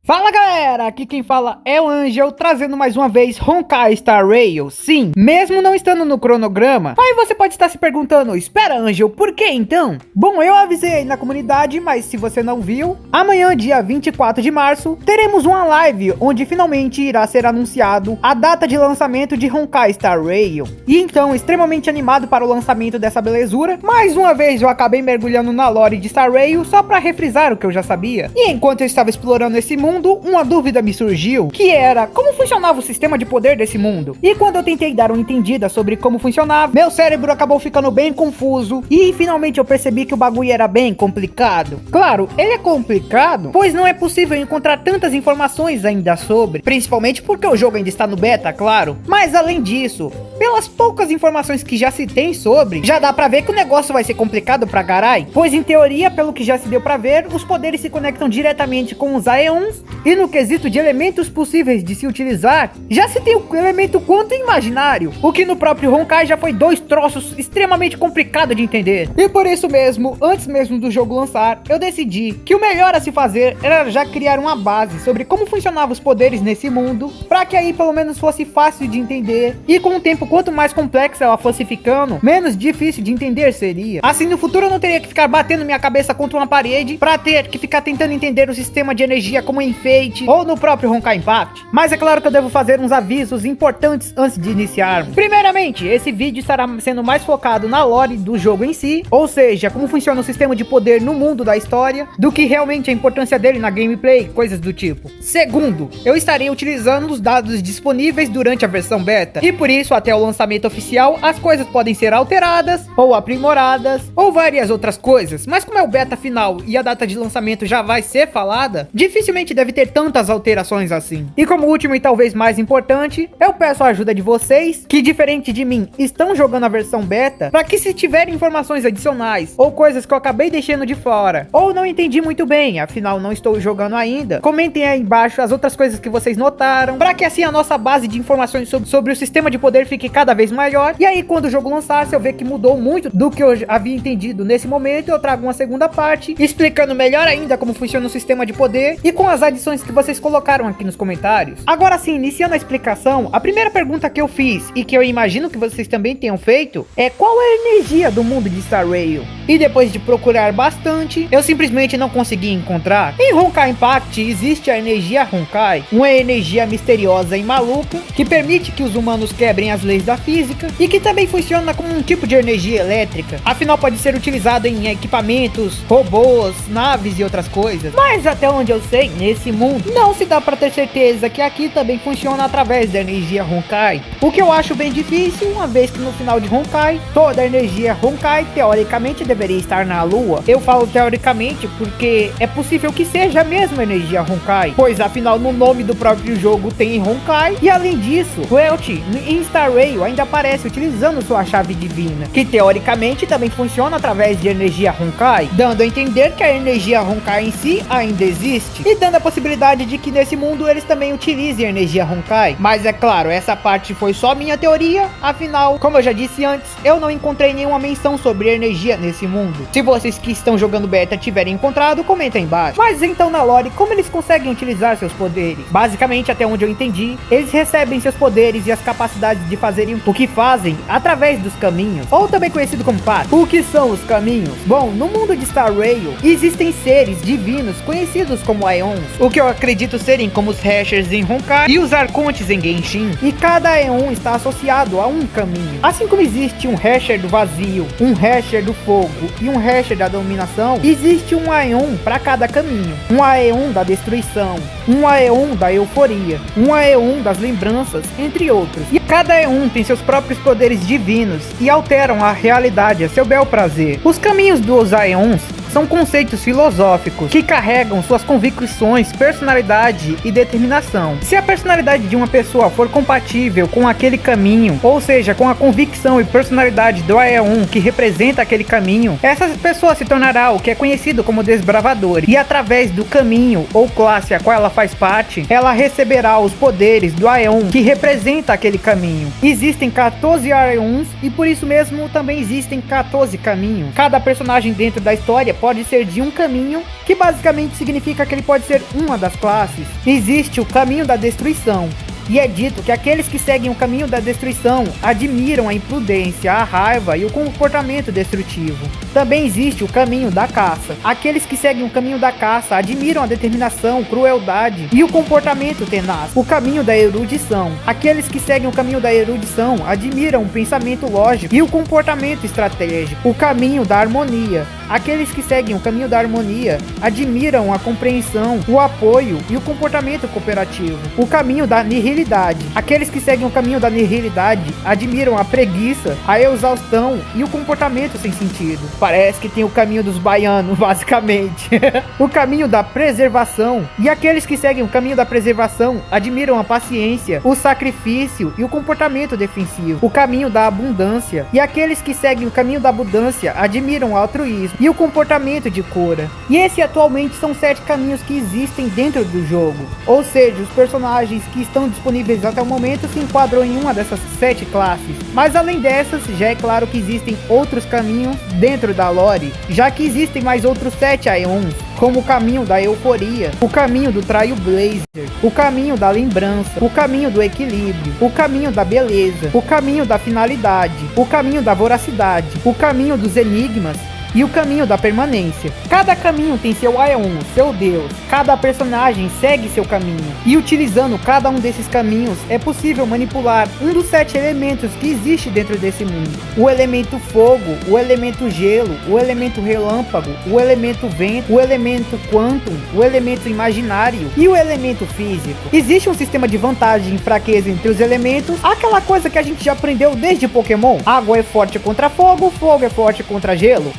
Fala galera, aqui quem fala é o Angel, trazendo mais uma vez Honkai Star Rail. Sim, mesmo não estando no cronograma. Aí você pode estar se perguntando, espera Angel, por que então? Bom, eu avisei aí na comunidade, mas se você não viu, amanhã dia 24 de março, teremos uma live onde finalmente irá ser anunciado a data de lançamento de Honkai Star Rail. E então, extremamente animado para o lançamento dessa belezura. Mais uma vez eu acabei mergulhando na lore de Star Rail só para refrisar o que eu já sabia. E enquanto eu estava explorando esse mundo, uma dúvida me surgiu, que era como funcionava o sistema de poder desse mundo. E quando eu tentei dar uma entendida sobre como funcionava, meu cérebro acabou ficando bem confuso e finalmente eu percebi que o bagulho era bem complicado. Claro, ele é complicado, pois não é possível encontrar tantas informações ainda sobre, principalmente porque o jogo ainda está no beta, claro. Mas além disso, pelas poucas informações que já se tem sobre, já dá pra ver que o negócio vai ser complicado pra carai, pois em teoria, pelo que já se deu pra ver, os poderes se conectam diretamente com os Aeons. E no quesito de elementos possíveis de se utilizar, já se tem o elemento quanto imaginário, o que no próprio Honkai já foi dois troços extremamente complicado de entender. E por isso mesmo, antes mesmo do jogo lançar, eu decidi que o melhor a se fazer era já criar uma base sobre como funcionavam os poderes nesse mundo, para que aí pelo menos fosse fácil de entender, e com o tempo quanto mais complexa ela fosse ficando, menos difícil de entender seria. Assim no futuro eu não teria que ficar batendo minha cabeça contra uma parede, para ter que ficar tentando entender o sistema de energia como enfeite, ou no próprio Honkai Impact. Mas é claro que eu devo fazer uns avisos importantes antes de iniciarmos. Primeiramente, esse vídeo estará sendo mais focado na lore do jogo em si, ou seja, como funciona o sistema de poder no mundo da história, do que realmente a importância dele na gameplay, coisas do tipo. Segundo, eu estarei utilizando os dados disponíveis durante a versão beta, e por isso até o lançamento oficial as coisas podem ser alteradas, ou aprimoradas, ou várias outras coisas, mas como é o beta final e a data de lançamento já vai ser falada, dificilmente deve ter tantas alterações assim. E como último e talvez mais importante, eu peço a ajuda de vocês, que diferente de mim, estão jogando a versão beta, para que se tiverem informações adicionais, ou coisas que eu acabei deixando de fora, ou não entendi muito bem, afinal não estou jogando ainda, comentem aí embaixo as outras coisas que vocês notaram, para que assim a nossa base de informações sobre o sistema de poder fique cada vez maior, e aí quando o jogo lançar, se eu ver que mudou muito do que eu havia entendido nesse momento, eu trago uma segunda parte, explicando melhor ainda como funciona o sistema de poder, e com as adições que vocês colocaram aqui nos comentários. Agora sim, iniciando a explicação, a primeira pergunta que eu fiz, e que eu imagino que vocês também tenham feito, é qual é a energia do mundo de Star Rail? E depois de procurar bastante, eu simplesmente não consegui encontrar. Em Honkai Impact existe a energia Honkai, uma energia misteriosa e maluca, que permite que os humanos quebrem as leis da física, e que também funciona como um tipo de energia elétrica, afinal pode ser utilizado em equipamentos, robôs, naves e outras coisas. Mas até onde eu sei, nesse mundo, não se dá para ter certeza que aqui também funciona através da energia Honkai, o que eu acho bem difícil, uma vez que no final de Honkai, toda a energia Honkai teoricamente deveria estar na Lua. Eu falo teoricamente porque é possível que seja mesmo energia Honkai, pois afinal no nome do próprio jogo tem Honkai, e além disso, Welt em Star Rail ainda aparece utilizando sua chave divina, que teoricamente também funciona através de energia Honkai, dando a entender que a energia Honkai em si ainda existe, e dando a possibilidade de que nesse mundo eles também utilizem a energia Honkai. Mas é claro, essa parte foi só minha teoria, afinal, como eu já disse antes, eu não encontrei nenhuma menção sobre energia nesse mundo. Se vocês que estão jogando beta tiverem encontrado, comenta aí embaixo. Mas então na lore, como eles conseguem utilizar seus poderes? Basicamente, até onde eu entendi, eles recebem seus poderes e as capacidades de fazerem o que fazem através dos caminhos, ou também conhecido como path. O que são os caminhos? Bom, no mundo de Star Rail, existem seres divinos conhecidos como Aeons, o que eu acredito serem como os Hashers em Honkai e os Arcontes em Genshin, e cada Aeon está associado a um caminho. Assim como existe um Hasher do vazio, um Hasher do fogo e um Hasher da dominação, existe um Aeon para cada caminho. Um Aeon da destruição, um Aeon da euforia, um Aeon das lembranças, entre outros. E cada Aeon tem seus próprios poderes divinos e alteram a realidade a seu bel prazer. Os caminhos dos Aeons são conceitos filosóficos que carregam suas convicções, personalidade e determinação. Se a personalidade de uma pessoa for compatível com aquele caminho, ou seja, com a convicção e personalidade do Aeon que representa aquele caminho, essa pessoa se tornará o que é conhecido como desbravador, e através do caminho ou classe a qual ela faz parte, ela receberá os poderes do Aeon que representa aquele caminho. Existem 14 Aeons e por isso mesmo também existem 14 caminhos. Cada personagem dentro da história pode pode ser de um caminho, que basicamente significa que ele pode ser uma das classes. Existe o caminho da destruição, e é dito que aqueles que seguem o caminho da destruição admiram a imprudência, a raiva e o comportamento destrutivo. Também existe o caminho da caça. Aqueles que seguem o caminho da caça admiram a determinação, crueldade e o comportamento tenaz. O caminho da erudição. Aqueles que seguem o caminho da erudição admiram o pensamento lógico e o comportamento estratégico. O caminho da harmonia. Aqueles que seguem o caminho da harmonia admiram a compreensão, o apoio e o comportamento cooperativo. O caminho da nihilidade. Aqueles que seguem o caminho da nihilidade admiram a preguiça, a exaustão e o comportamento sem sentido. Parece que tem o caminho dos baianos, basicamente. O caminho da preservação. E aqueles que seguem o caminho da preservação admiram a paciência, o sacrifício e o comportamento defensivo. O caminho da abundância. E aqueles que seguem o caminho da abundância admiram o altruísmo e o comportamento de cura. E esse atualmente são 7 caminhos que existem dentro do jogo. Ou seja, os personagens que estão disponíveis até o momento se enquadram em uma dessas 7 classes. Mas além dessas, já é claro que existem outros caminhos dentro da lore, já que existem mais outros 7 Aeons, como o caminho da euforia, o caminho do Trailblazer, o caminho da lembrança, o caminho do equilíbrio, o caminho da beleza, o caminho da finalidade, o caminho da voracidade, o caminho dos enigmas e o caminho da permanência. Cada caminho tem seu Aeon, seu deus. Cada personagem segue seu caminho. E utilizando cada um desses caminhos, é possível manipular um dos 7 elementos que existe dentro desse mundo. O elemento fogo, o elemento gelo, o elemento relâmpago, o elemento vento, o elemento quantum, o elemento imaginário e o elemento físico. Existe um sistema de vantagem e fraqueza entre os elementos, aquela coisa que a gente já aprendeu desde Pokémon. Água é forte contra fogo, fogo é forte contra gelo.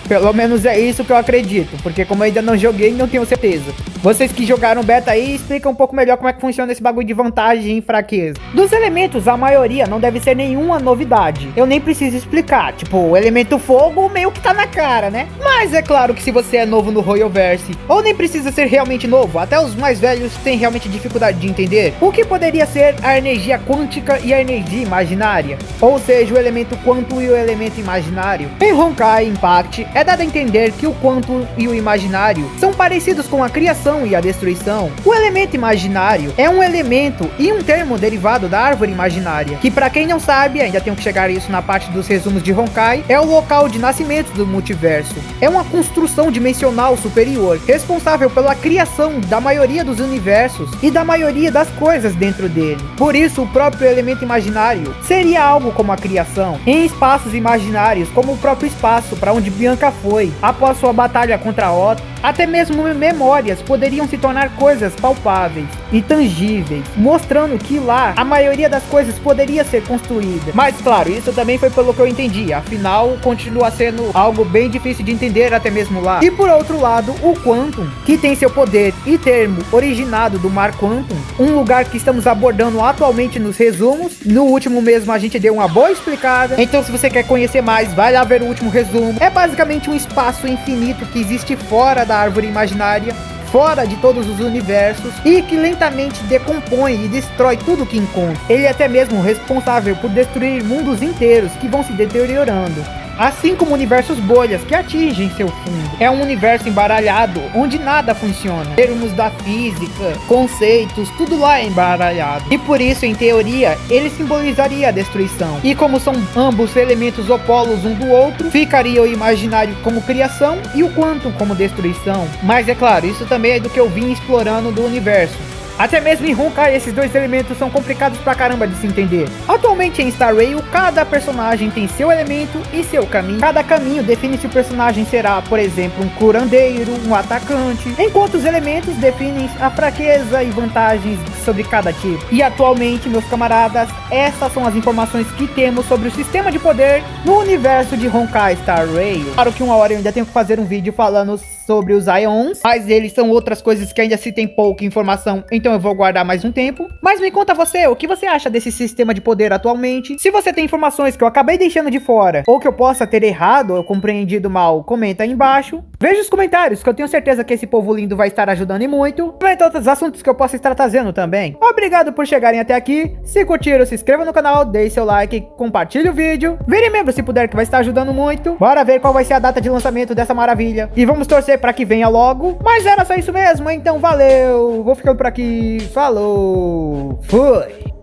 Pelo menos é isso que eu acredito, porque como eu ainda não joguei, não tenho certeza. Vocês que jogaram beta aí, explicam um pouco melhor como é que funciona esse bagulho de vantagem e fraqueza. Dos elementos, a maioria não deve ser nenhuma novidade. Eu nem preciso explicar, tipo, o elemento fogo meio que tá na cara, né? Mas é claro que se você é novo no Royalverse, ou nem precisa ser realmente novo, até os mais velhos têm realmente dificuldade de entender o que poderia ser a energia quântica e a energia imaginária. Ou seja, o elemento quantum e o elemento imaginário. Em Honkai Impact, é dado a entender que o quantum e o imaginário são parecidos com a criação e a destruição. O elemento imaginário é um elemento e um termo derivado da árvore imaginária, que para quem não sabe, ainda tenho que chegar a isso na parte dos resumos de Honkai, é o local de nascimento do multiverso. É uma construção dimensional superior, responsável pela criação da maioria dos universos e da maioria das coisas dentro dele. Por isso, o próprio elemento imaginário seria algo como a criação, em espaços imaginários, como o próprio espaço para onde Bianca foi após sua batalha contra Otto. Até mesmo memórias poderiam se tornar coisas palpáveis e tangíveis, mostrando que lá a maioria das coisas poderia ser construída. Mas claro, isso também foi pelo que eu entendi, afinal continua sendo algo bem difícil de entender até mesmo lá. E por outro lado, o Quantum, que tem seu poder e termo originado do Mar Quantum, um lugar que estamos abordando atualmente nos resumos. No último mesmo a gente deu uma boa explicada, então se você quer conhecer mais, vai lá ver o último resumo. É basicamente um espaço infinito que existe fora da árvore imaginária, fora de todos os universos, e que lentamente decompõe e destrói tudo que encontra. Ele é até mesmo responsável por destruir mundos inteiros que vão se deteriorando, assim como universos bolhas que atingem seu fundo. É um universo embaralhado, onde nada funciona. Termos da física, conceitos, tudo lá é embaralhado. E por isso, em teoria, ele simbolizaria a destruição. E como são ambos elementos opolos um do outro, ficaria o imaginário como criação e o quantum como destruição. Mas é claro, isso também é do que eu vim explorando do universo. Até mesmo em Honkai, esses dois elementos são complicados pra caramba de se entender. Atualmente em Star Rail, cada personagem tem seu elemento e seu caminho. Cada caminho define se o personagem será, por exemplo, um curandeiro, um atacante, enquanto os elementos definem a fraqueza e vantagens sobre cada tipo. E atualmente, meus camaradas, essas são as informações que temos sobre o sistema de poder no universo de Honkai Star Rail. Claro que uma hora eu ainda tenho que fazer um vídeo falando sobre os Ions, mas eles são outras coisas que ainda se tem pouca informação, então eu vou guardar mais um tempo. Mas me conta você, o que você acha desse sistema de poder atualmente? Se você tem informações que eu acabei deixando de fora, ou que eu possa ter errado ou compreendido mal, comenta aí embaixo. Veja os comentários, que eu tenho certeza que esse povo lindo vai estar ajudando e muito. Comenta outros assuntos que eu possa estar trazendo também. Obrigado por chegarem até aqui. Se curtiram, se inscreva no canal, deixe seu like, compartilhe o vídeo. Vire membro se puder, que vai estar ajudando muito. Bora ver qual vai ser a data de lançamento dessa maravilha. E vamos torcer para que venha logo. Mas era só isso mesmo, então valeu. Vou ficando por aqui. Falou. Fui.